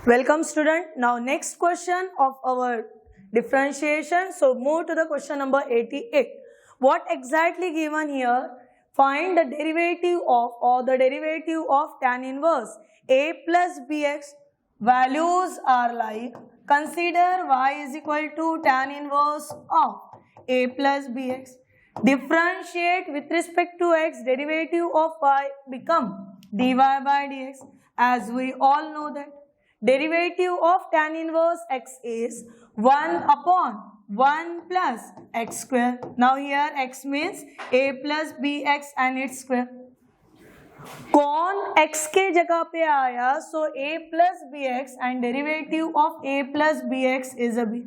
Welcome student. Now next question of our differentiation. So move to the question number 88. What exactly given here? Find the derivative of tan inverse a plus bx. Values are like, consider y is equal to tan inverse of a plus bx. Differentiate with respect to x, derivative of y become dy by dx. As we all know that derivative of tan inverse x is 1 upon 1 plus x square. Now here x means a plus bx and its square. कौन x के जगह पे आया, so a plus bx and derivative of a plus bx is a b.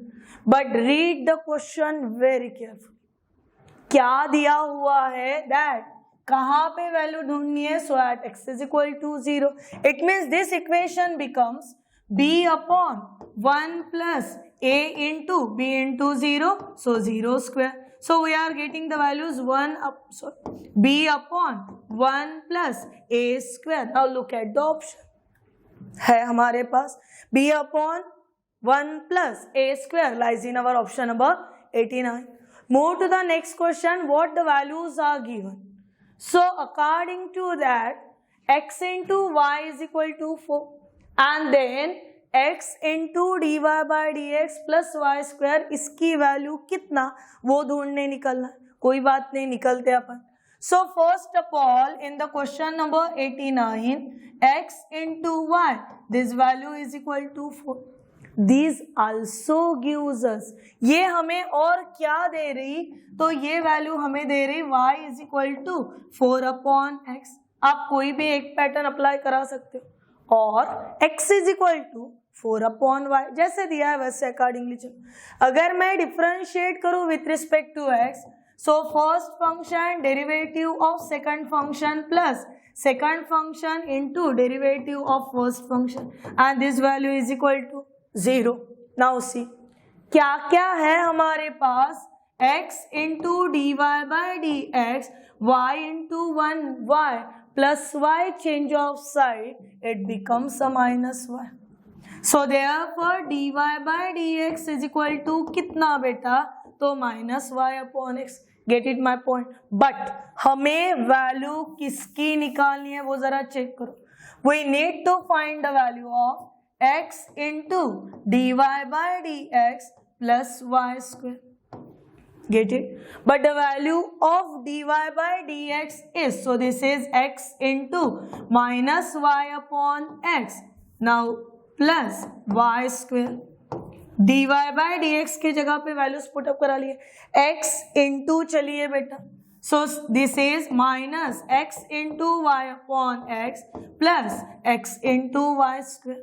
But read the question very carefully. क्या दिया हुआ है, that कहाँ पे वैल्यू ढूंढनी है, so at x is equal to 0. It means this equation becomes b upon 1 plus a into b into 0, so 0 square. So we are getting the values b upon 1 plus a square. Now look at the option. है हमारे पास b upon 1 plus a square lies in our option number 89. Move to the next question. What the values are given? So according to that, x into y is equal to 4 and then x into dy by dx plus y square, इसकी value कितना वो ढूंढने निकलना. कोई बात नहीं, निकलते अपन. So first of all, in the question number 89, x into y, this value is equal to 4. This also gives us, ये हमें और क्या दे रही, तो ये वैल्यू हमें दे रही y is equal to 4 upon x. आप कोई भी एक पैटर्न अप्लाई करा सकते हो, और x is equal to 4 upon y, जैसे दिया है वैसे अकॉर्डिंगली चलो. अगर मैं डिफरेंशिएट करूं with respect to x, so first function derivative of second function plus second function into derivative of first function and this value is equal to 0. Now see क्या क्या है हमारे पास, x into d y by d x, y into 1y plus y change of side, it becomes a minus y. So therefore dy by dx is equal to कितना बेटा, तो minus y upon x. Get it my point? But हमें value किसकी निकालनी है वो जरा check करो. We need to find the value of x into dy by dx plus y square. Get it? But the value of dy by dx is, so this is x into minus y upon x. Now plus y square. dy by dx की जगह पे values put up करा लिए. x into चलिए बेटा, so this is minus x into y upon x plus x into y square.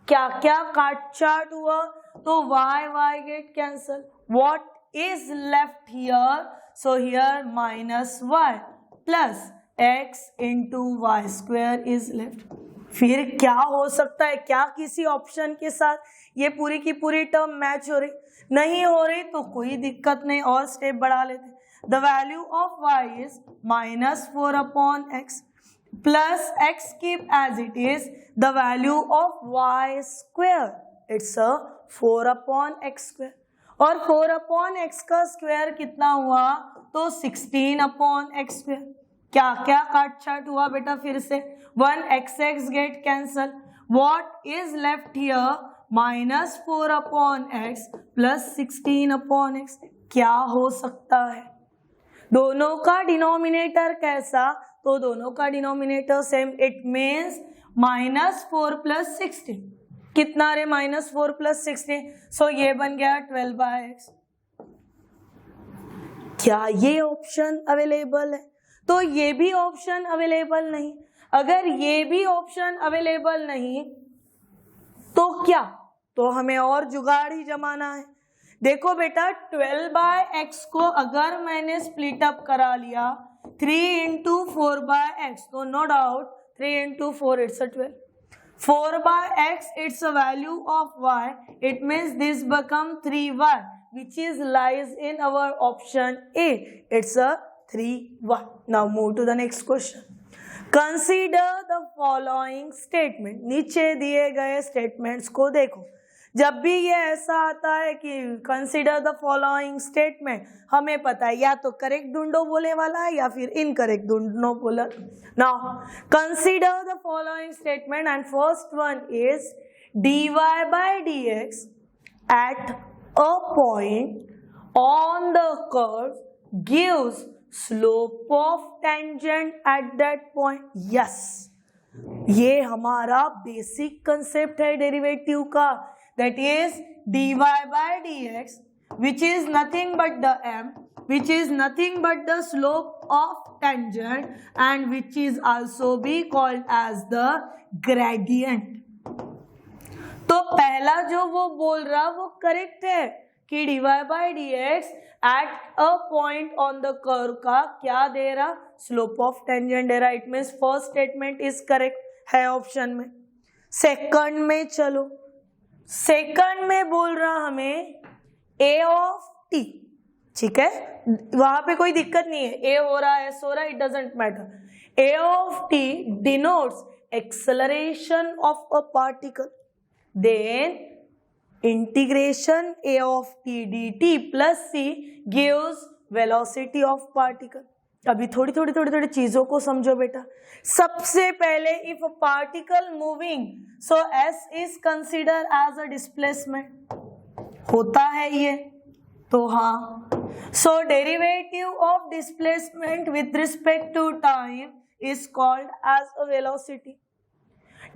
क्या क्या काट चाट हुआ, तो y get cancel. What is left here? So here minus y plus x into y square is left. फिर क्या हो सकता है, क्या किसी ऑप्शन के साथ ये पूरी की पूरी टर्म मैच हो रही, नहीं हो रही तो कोई दिक्कत नहीं, और स्टेप बढ़ा लेते. The value of y is minus 4 upon x plus x keep as it is. The value of y square, it's a 4 upon x square, और 4 अपॉन x का स्क्वायर कितना हुआ, तो 16 अपॉन x स्क्वायर. क्या क्या काट छाट हुआ बेटा, फिर से 1x gate cancel. What is left here, minus 4 upon x plus 16 upon x. क्या हो सकता है, दोनों का डिनोमिनेटर कैसा, तो दोनों का denominator same. It means minus 4 plus 16 कितना रे, माइनस 4 प्लस 16, सो ये बन गया 12 बाय x. क्या ये ऑप्शन अवेलेबल है, तो ये भी ऑप्शन अवेलेबल नहीं. अगर ये भी ऑप्शन अवेलेबल नहीं तो क्या, तो हमें और जुगाड़ ही जमाना है. देखो बेटा 12 बाय x को अगर मैंने स्प्लिट अप करा लिया 3 इंटू 4 बाय x, तो no doubt 3 into 4 it's a 12. 4 by x, it's a value of y. It means this become 3y, which is lies in our option A. It's a 3y. Now move to the next question. Consider the following statement, नीचे दिए गए statements को देखो। जब भी ये ऐसा आता है कि कंसीडर द फॉलोइंग स्टेटमेंट, हमें पता है या तो करेक्ट ढूंढो बोले वाला है या फिर इनकरेक्ट ढूंढो बोला। Now consider the following statement and first one is dy by dx at a point on the curve gives slope of tangent at that point. Yes, ये हमारा बेसिक कंसेप्ट है डेरिवेटिव का, that is dy by dx which is nothing but the m, which is nothing but the slope of tangent and which is also be called as the gradient. तो पहला जो वो बोल रहा वो correct है कि dy by dx at a point on the curve का क्या दे रहा, स्लोप ऑफ टेंजेंट दे रहा। It means first statement is correct है ऑप्शन में। सेकंड में चलो, सेकंड में बोल रहा हमें a ऑफ t, ठीक है, वहां पे कोई दिक्कत नहीं है, a हो रहा है s हो रहा है, it doesn't matter. a of t denotes acceleration of a particle, then integration a of t dt plus c gives velocity of particle. अभी थोड़ी चीजों को समझो बेटा। सबसे पहले if a particle moving, so s is considered as a displacement, होता है ये तो हाँ। so derivative of displacement with respect to time is called as a velocity.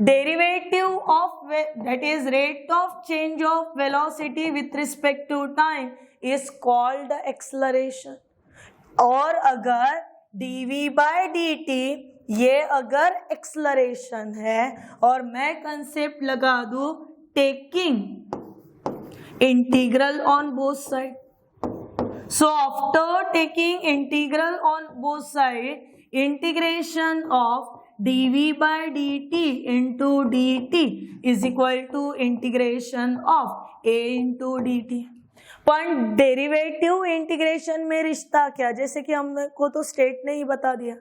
Derivative of, that is rate of change of velocity with respect to time is called the acceleration. और अगर dv by dt ये अगर acceleration है और मैं concept लगा दूं taking integral on both sides, so after taking integral on both sides, integration of dv by dt into dt is equal to integration of a into dt. पर derivative integration में रिश्ता क्या, जैसे कि हमको तो स्टेट ने ही बता दिया।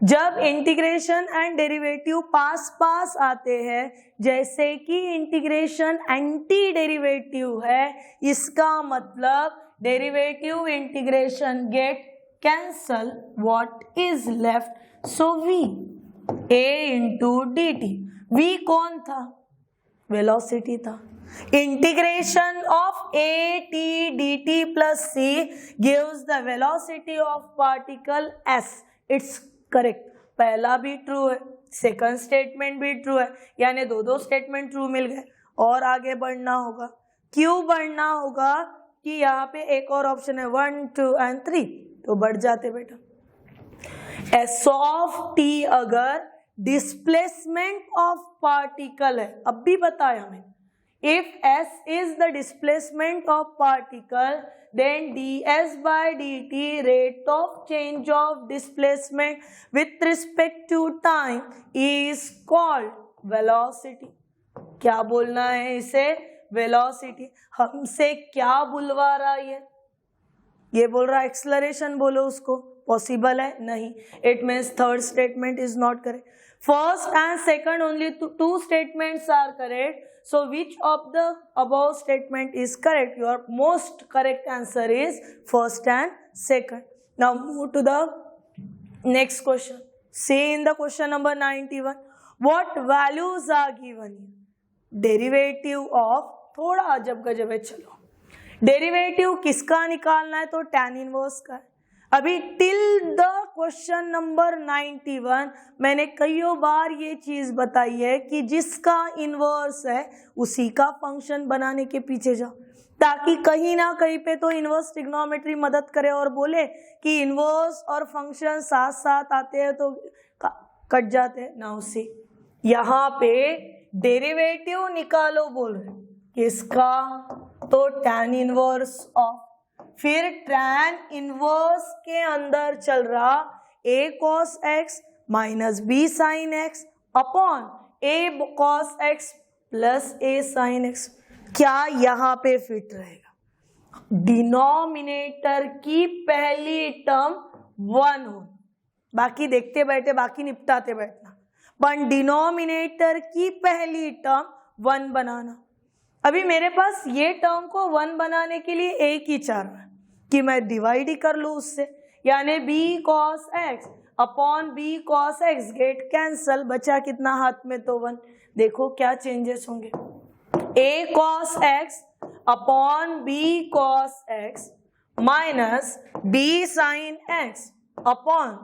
जब इंटीग्रेशन एंड डेरिवेटिव पास पास आते हैं, जैसे कि इंटीग्रेशन एंटी डेरिवेटिव है, इसका मतलब derivative integration gate cancel, what is left, so v a into dt, v कौन था, वेलोसिटी था। Integration of a t dt plus c gives the velocity of particle s. It's correct, पहला भी true है, second statement भी true है, यानी दो स्टेटमेंट ट्रू मिल गए। और आगे बढ़ना होगा, क्यों बढ़ना होगा कि यहाँ पे एक और ऑप्शन है 1 2 and 3, तो बढ़ जाते बेटा। s ऑफ t अगर डिस्प्लेसमेंट ऑफ पार्टिकल है, अब भी बताया मैंने, if s is the displacement of particle then ds by dt rate of change of displacement with respect to time is called velocity. क्या बोलना है इसे, वेलोसिटी। हमसे क्या बुलवा रहा है ये बोल रहा है एक्सलरेशन, बोलो उसको, पॉसिबल है नहीं। It means third statement is not correct. First and second only two statements are correct, so which of the above statement is correct? Your most correct answer is first and second. Now move to the next question. See in the question number 91, what values are given here? Derivative of, थोड़ा अजब गजब है, चलो derivative किसका निकालना है, तो tan inverse का है। अभी टिल द क्वेश्चन नंबर 91 मैंने कईयों बार ये चीज बताई है कि जिसका इनवर्स है उसी का फंक्शन बनाने के पीछे जाओ, ताकि कहीं ना कहीं पे तो इनवर्स ट्रिग्नोमेट्री मदद करे और बोले कि इनवर्स और फंक्शन साथ साथ आते हैं तो कट जाते हैं ना। उसी यहाँ पे डेरिवेटिव निकालो बोल रहे किसका, तो tan इनवर्स ऑफ, फिर tan इनवर्स के अंदर चल रहा a cos x minus b sin x upon a cos x plus a sin x। क्या यहाँ पे फिट रहेगा, डिनोमिनेटर की पहली टर्म 1 हो, बाकी देखते बैठे, बाकी निपटाते बैठना। पर डिनोमिनेटर की पहली टर्म 1 बनाना। अभी मेरे पास ये टर्म को 1 बनाने के लिए एक ही चार है कि मैं डिवाइड ही कर लूँ उससे, यानी b cos x upon b cos x get cancel, बचा कितना हाथ में तो 1। देखो क्या चेंजेस होंगे, a cos x upon b cos x minus b sin x upon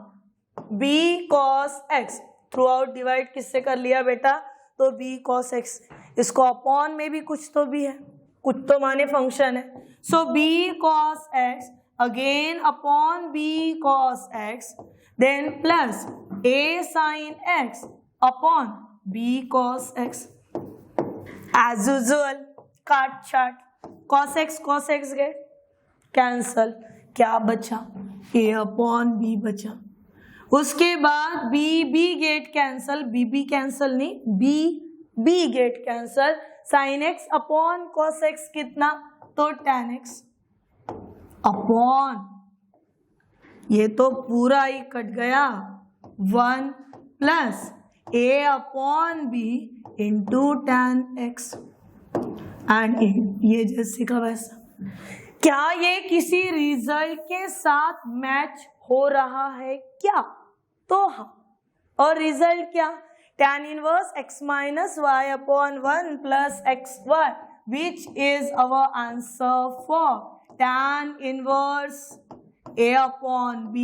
b cos x। Through out divide किससे कर लिया बेटा, तो b cos x। इसको अपॉन में भी कुछ तो भी है, कुछ तो माने फंक्शन है। So b cos x again upon b cos x, then plus a sin x upon b cos x। As usual काट छाट, cos x गेट कैंसल, क्या बचा, a अपॉन b बचा। उसके बाद b get cancel, b cancel नहीं, b get cancel, sin x upon cos x कितना, तो tan x अपॉन, ये तो पूरा ही कट गया, 1 plus a upon b into tan x and ये जैसे का वैसा। क्या ये किसी रिजल्ट के साथ मैच हो रहा है क्या, तो हाँ। और रिजल्ट क्या, tan inverse x minus y upon 1 plus xy which is our answer for tan inverse a upon b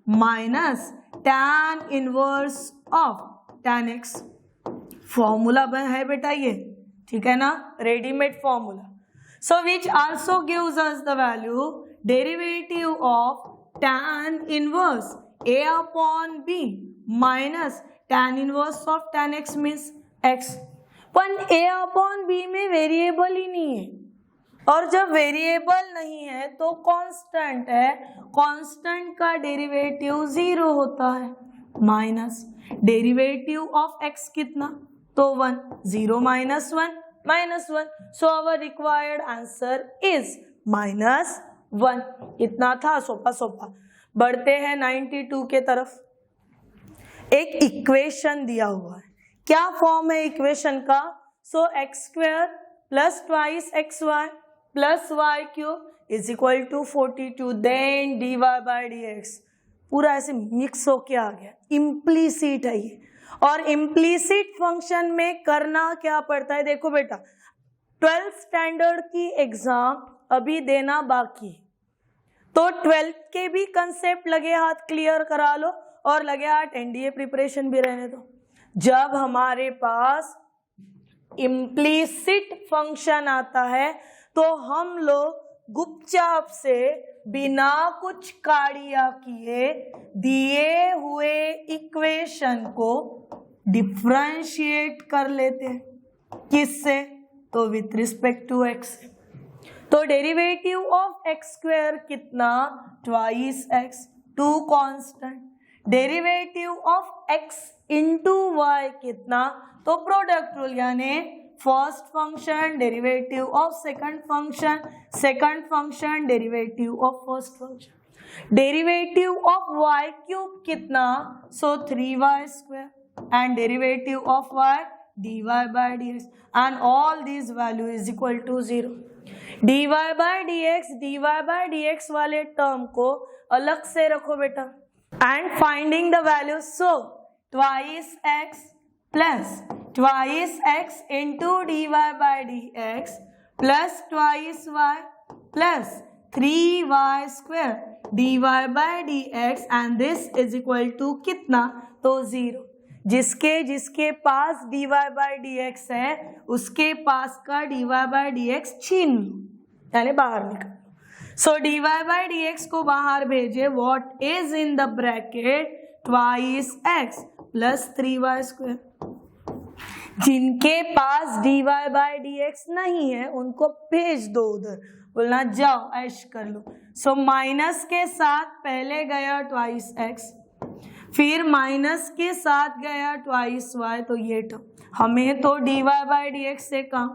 minus tan inverse of tan x। Formula है बेटा ये, ठीक है ना, readymade formula. So which also gives us the value derivative of tan inverse a upon b minus tan inverse of tan x means x। पर a upon b में variable ही नहीं है, और जब वेरिएबल नहीं है तो कांस्टेंट है, कांस्टेंट का डेरिवेटिव 0 होता है। माइनस डेरिवेटिव ऑफ x कितना, तो 1, 0 minus 1 minus 1। So our required answer is minus 1। इतना था, सोपा सोपा। बढ़ते हैं 92 के तरफ। एक इक्वेशन दिया हुआ है, क्या फॉर्म है इक्वेशन का, so x square plus twice x y plus y cube is equal to 42, then d y by d x. पूरा ऐसे मिक्स होके आ गया, इम्प्लीसिट है ये। और इम्प्लीसिट फंक्शन में करना क्या पड़ता है, देखो बेटा 12th स्टैंडर्ड की एग्जाम अभी देना बाकी, तो 12th के भी कंसेप्ट लगे हाथ क्लियर करा लो, और लगे हाथ एनडीए प्रिपरेशन भी रहने दो। जब हमारे पास इम्प्लीसिट फंक्शन आता है तो हम लोग गुपचाप से बिना कुछ काड़िया किए दिए हुए इक्वेशन को डिफरेंशिएट कर लेते हैं, किससे, तो विथ रिस्पेक्ट टू एक्स। तो डेरिवेटिव ऑफ एक्स स्क्वायर कितना, twice x, 2 constant. Derivative of x into y कितना, तो प्रोडक्ट रूल, यानी first function derivative of second function derivative of first function. Derivative of y cube कितना, so 3y square and derivative of y dy by dx and all these value is equal to 0। dy by dx वाले term को अलग से रखो बेटा, and finding the value, so twice x into dy by dx plus twice y plus 3y square dy by dx and this is equal to कितना, तो 0। जिसके पास dy by dx है उसके पास का dy by dx छीन लो, यानी बाहर निकाल। सो dy by dx को बाहर भेजे, what is in the bracket, twice x plus 3y square. जिनके पास dy by dx नहीं है उनको भेज दो उधर, बोलना जाओ ऐश कर लो। सो माइनस के साथ पहले गया ट्वाइस x, फिर माइनस के साथ गया ट्वाइस y, तो ये टर्म हमें तो dy by dx से काम,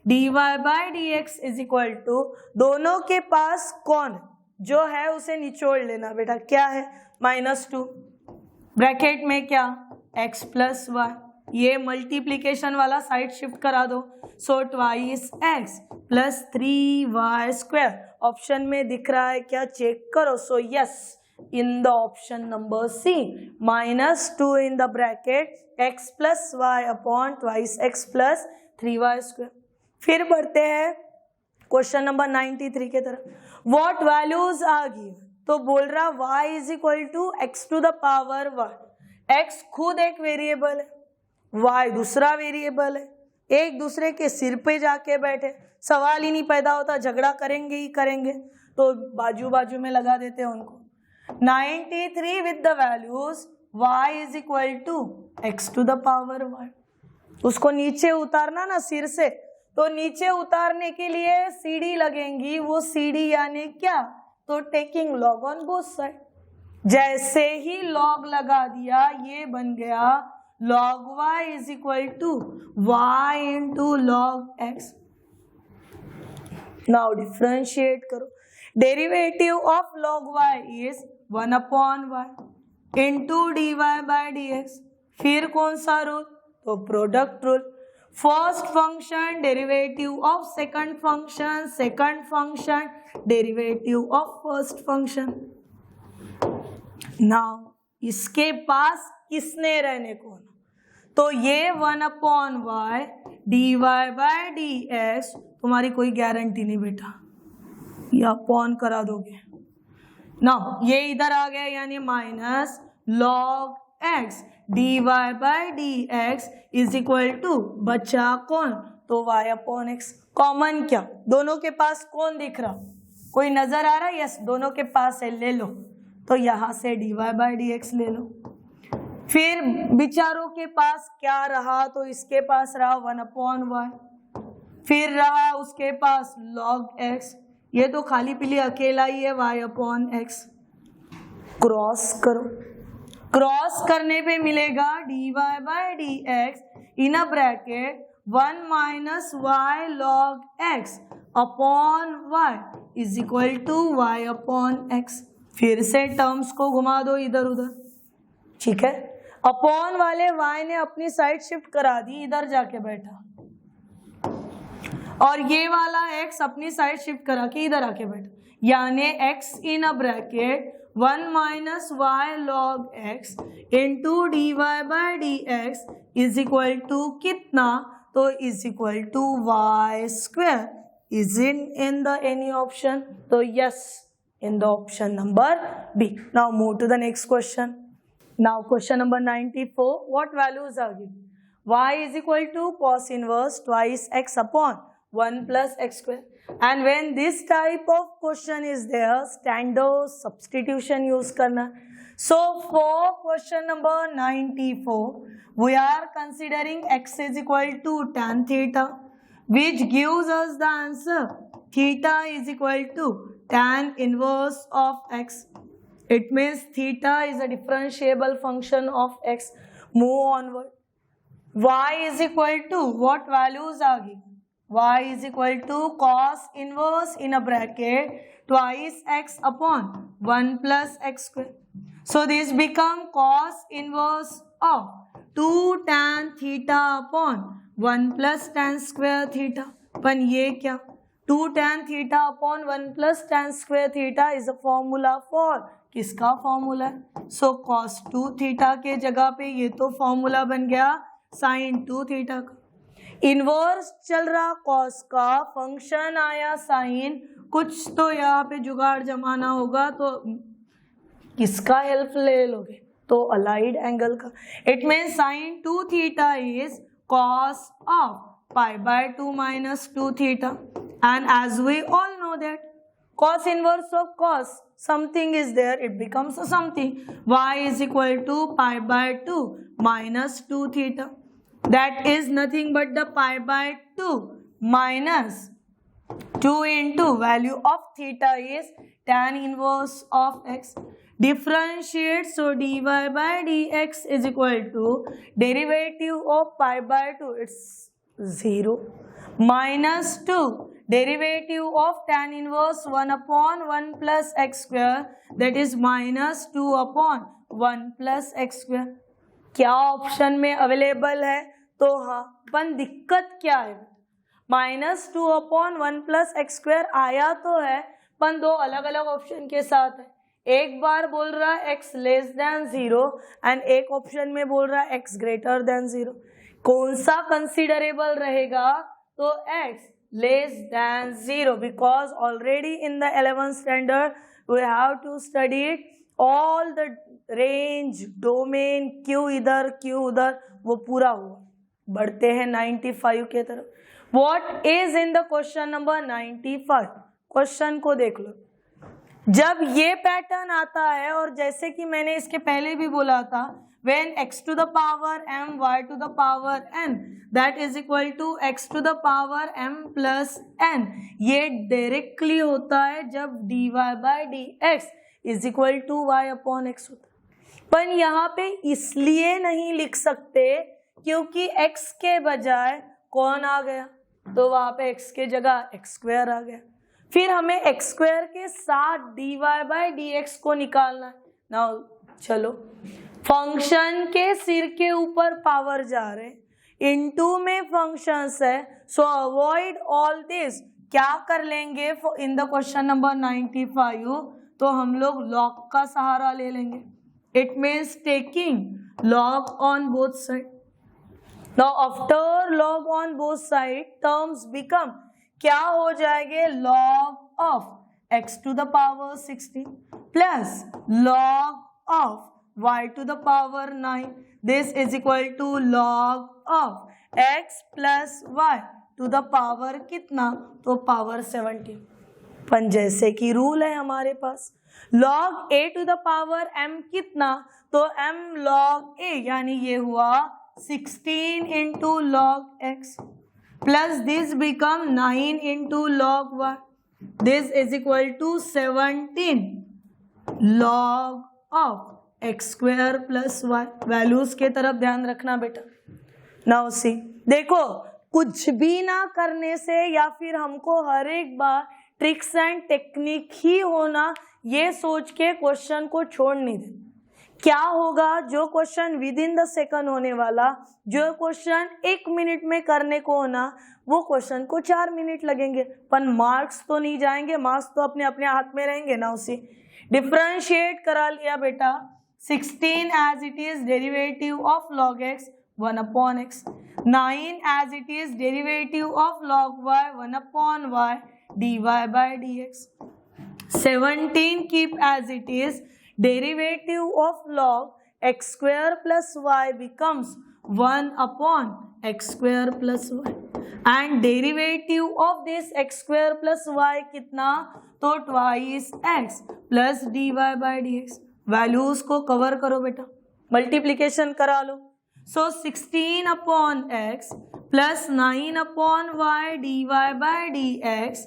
dy by dx is equal to, दोनों के पास कौन जो है उसे निचोड़ लेना बेटा, क्या है, -2। ब्रैकेट में क्या x प्लस वाई, ये मल्टीप्लीकेशन वाला साइड शिफ्ट करा दो, so twice x plus 3y square. Option में दिख रहा है क्या, चेक करो। So yes, in the option number C, -2 in the bracket x plus y upon twice x plus 3y square. फिर बढ़ते हैं क्वेश्चन नंबर 93 के तरफ। व्हाट वैल्यूज आर गिवन, तो बोल रहा y is equal to x to the power y। x खुद एक वेरिएबल है, y दूसरा वेरिएबल है, एक दूसरे के सिर पे जाके बैठे, सवाल ही नहीं पैदा होता, झगड़ा करेंगे ही करेंगे, तो बाजू बाजू में लगा देते हैं उनको। 93 with the values y is equal to x to the power y। उसको नीचे उतारना ना सिर से, तो नीचे उतारने के लिए सीढ़ी लगेंगी, वो सीढ़ी यानी क्या, तो taking log on both side. जैसे ही लॉग लगा दिया, ये बन गया log y is equal to y into log x। Now differentiate करो, derivative of log y is 1 upon y into dy by dx। फिर कौन सा रूल, तो product rule. First function derivative of second function, second function derivative of first function. Now इसके पास किसने रहने को, तो ये 1 upon y d y by d x, तुम्हारी कोई गारंटी नहीं बेटा, ये अपॉन करा दोगे ना, ये इधर आ गया यानी minus log x d y by d x is equal to, बचा कौन, तो वाई अपॉन एक्स। कॉमन क्या, दोनों के पास कौन दिख रहा, कोई नजर आ रहा है, यस दोनों के पास है, ले लो, तो यहां से d y by d x ले लो। फिर बिचारों के पास क्या रहा, तो इसके पास रहा 1 अपॉन वाई, फिर रहा उसके पास log x, ये तो खाली पीली अकेला ही है y अपॉन एक्स। क्रॉस करो, क्रॉस करने पे मिलेगा dy by d x in a bracket 1 minus y log x upon y is equal to y upon x. फिर से टर्म्स को घुमा दो इधर उधर, ठीक है। अपॉन वाले y ने अपनी साइड शिफ्ट करा दी, इधर जाके बैठा, और ये वाला x अपनी साइड शिफ्ट करा के इधर आके बैठा, यानी x in a bracket 1 minus y log x into d y by d x is equal to कितना, तो is equal to y square. Is in the any option, तो yes in the option number B. Now move to the next question. Now question number 94. What values are given? Y is equal to cos inverse twice x upon 1 plus x square. And when this type of question is there, standard substitution use karna. So for question number 94, we are considering x is equal to tan theta, which gives us the answer theta is equal to tan inverse of x. It means theta is a differentiable function of x. Move onward. Y is equal to, what values are given? Y is equal to cos inverse in a bracket twice x upon 1 plus x square. So this become cos inverse of 2 tan theta upon 1 plus tan square theta. पण ये क्या, 2 tan theta upon 1 plus tan square theta is a formula for, किसका formula है, सो cos 2 theta के जगह पे ये तो फॉर्मूला बन गया sin 2 theta का। इनवर्स चल रहा cos का, फंक्शन आया sin, कुछ तो यहाँ पे जुगाड़ जमाना होगा, तो किसका हेल्प ले लोगे, तो अलाइड एंगल का। It mean sin 2 theta is cos of pi by 2 minus 2 theta. And as we all know that cos inverse of cos, something is there, it becomes a something. Y is equal to pi by 2 minus 2 theta. That is nothing but the pi by 2 minus 2 into value of theta is tan inverse of x. Differentiate, so dy by dx is equal to derivative of pi by 2, it's 0, minus 2 derivative of tan inverse 1/1 plus x square that is -2/1 plus x square. क्या option में available है? तो हाँ, पर दिक्कत क्या है? -2/1 plus x square आया तो है, पर दो अलग अलग ऑप्शन के साथ है। एक बार बोल रहा है x लेस देन 0 एंड एक ऑप्शन में बोल रहा है x ग्रेटर देन 0। कौन सा कंसिडरेबल रहेगा? तो x less than 0, because already in the 11th standard we have to study all the range domain, क्यू इधर क्यू उधर, वो पूरा हुआ। बढ़ते हैं 95 के तरफ। What is in the question number 95? Question को देख लो। जब ये पैटर्न आता है, और जैसे कि मैंने इसके पहले भी बोला था, when x to the power m y to the power n that is equal to x to the power m plus n, ये डायरेक्टली होता है जब dy by dx is equal to y upon x होता है। पर यहाँ पे इसलिए नहीं लिख सकते क्योंकि x के बजाय कौन आ गया, तो वहां पे x के जगह x स्क्वायर आ गया। फिर हमें x स्क्वायर के साथ dy बाय dx को निकालना है। नाउ चलो, फंक्शन के सिर के ऊपर पावर जा रहे, इनटू में फंक्शंस है, सो अवॉइड ऑल दिस। क्या कर लेंगे इन द क्वेश्चन नंबर 95? तो हम लोग लॉग का सहारा ले लेंगे। It means taking log on both side. Now after log on both side terms become, क्या हो जाएंगे? Log of x to the power 16 plus log of y to the power 9, this is equal to log of x plus y to the power कितना? तो power 17। पर जैसे कि rule है हमारे पास, log a to the power m कितना? तो m लॉग a, यानी ये हुआ 16 into log x plus this become 9 into log y. This is equal to 17 log of x square plus y. Values के तरफ ध्यान रखना बेटा। नाउ सी, देखो कुछ भी ना करने से या फिर हमको हर एक बार ट्रिक्स एंड टेक्निक ही होना, ये सोच के क्वेश्चन को छोड़ नहीं दे। क्या होगा? जो question with in the second होने वाला, जो क्वेश्चन 1 मिनट में करने को होना, वो क्वेश्चन को 4 मिनट लगेंगे, पर मार्क्स तो नहीं जाएंगे, मार्क्स तो अपने अपने हाथ में रहेंगे ना। उसी डिफरेंशिएट करा लिया बेटा। 16 as it is derivative of log x 1/x, 9 as it is derivative of log y 1/y dy by dx, 17 keep as it is derivative of log x square plus y becomes 1/x square plus y, and derivative of this x square plus y कितना? तो twice x plus dy by dx। Values को cover करो बेटा, multiplication करा लो। सो 16/x plus 9/y dy by dx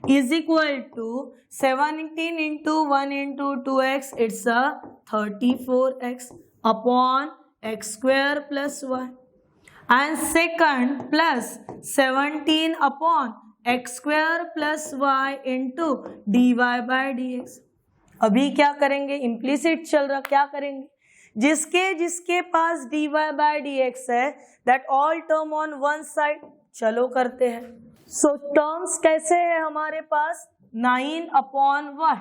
is equal to 17 into 1 into 2x, it's a 34x upon x square plus y, and second plus 17 upon x square plus y into dy by dx। अभी क्या करेंगे? Implicit चल रहा, क्या करेंगे? जिसके जिसके पास dy by dx है, that all term on one side, चलो करते हैं। सो टर्म्स कैसे है हमारे पास? 9/1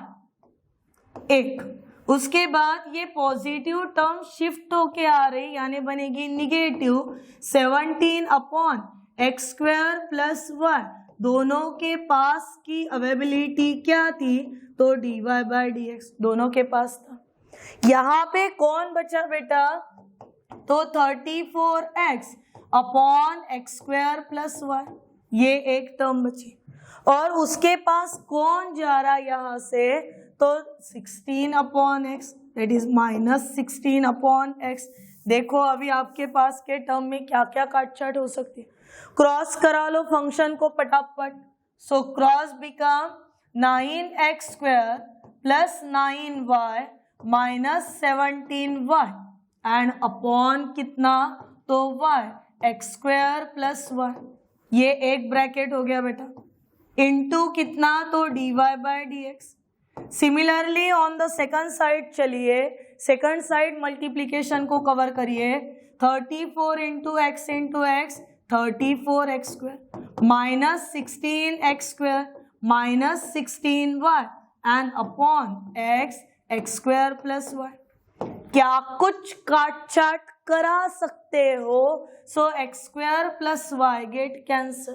एक, उसके बाद ये पॉजिटिव टर्म शिफ्ट होके आ रही, यानी बनेगी negative 17/x square plus y। दोनों के पास की अवेबिलिटी क्या थी? तो dy by dx दोनों के पास था। यहाँ पे कौन बचा बेटा? तो 34x upon x square plus y, ये एक टर्म बची। और उसके पास कौन जा रहा यहाँ से? तो 16/x, दैट इज -16/x। देखो अभी आपके पास के टर्म में क्या क्या काटछाट हो सकती है। क्रॉस करा लो फंक्शन को फटाफट। So cross become 9x square plus 9y minus 17y and upon कितना? तो y x square plus y। ये एक ब्रैकेट हो गया बेटा। इंटू कितना तो dy by dx। Similarly on the second side चलिए, सेकंड साइड मल्टीप्लीकेशन को कवर करिए। 34 into x 34x square minus 16x square minus 16y and upon x square plus y। क्या कुछ काट चाट करा सकते हो? So x square plus y get cancel.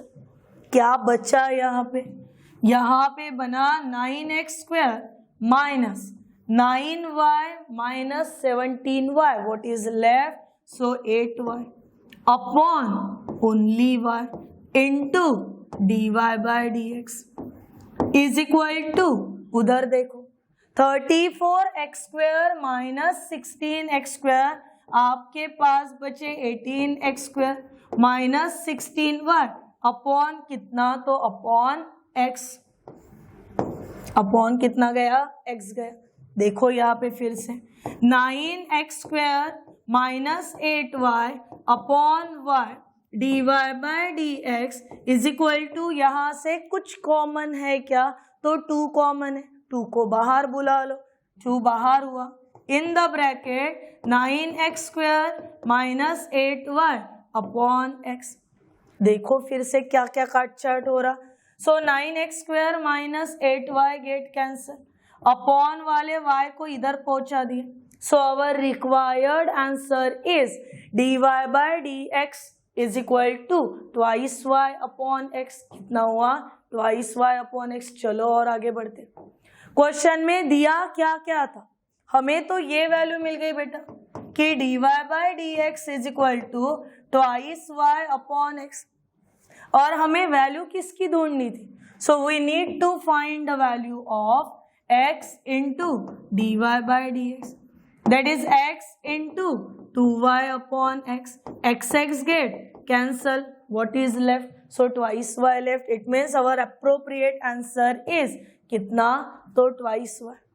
क्या बचा यहाँ पे? यहाँ पे बना 9x square minus 9y minus 17y, what is left? So 8y upon only y into dy by dx is equal to, उधर देखो 34x square minus 16x square, आपके पास बचे 18x square minus 16y upon कितना तो upon x, upon कितना गया? x गया। देखो यहाँ पे फिर से 9x square minus 8y upon y dy by dx is equal to, यहाँ से कुछ कॉमन है क्या? तो 2 कॉमन है, 2 को बाहर बुला लो, 2 बाहर हुआ। इन the bracket 9x square minus 8y upon x। देखो फिर से क्या क्या काट चाट हो रहा। So 9x square minus 8y get cancel, upon वाले y को इधर पहुंचा दिए। So our required answer is dy by dx is equal to twice y upon x। कितना हुआ? Twice y upon x। चलो और आगे बढ़ते। क्वेश्चन में दिया क्या क्या था? हमें तो ये वैल्यू मिल गई बेटा कि dy by dx is equal to twice y upon x, और हमें वैल्यू किसकी ढूंढनी थी? So we need to find the value of x into dy by dx, that is x into 2y upon x। x get cancel, what is left? So twice y left. It means our appropriate answer is कितना तो twice y।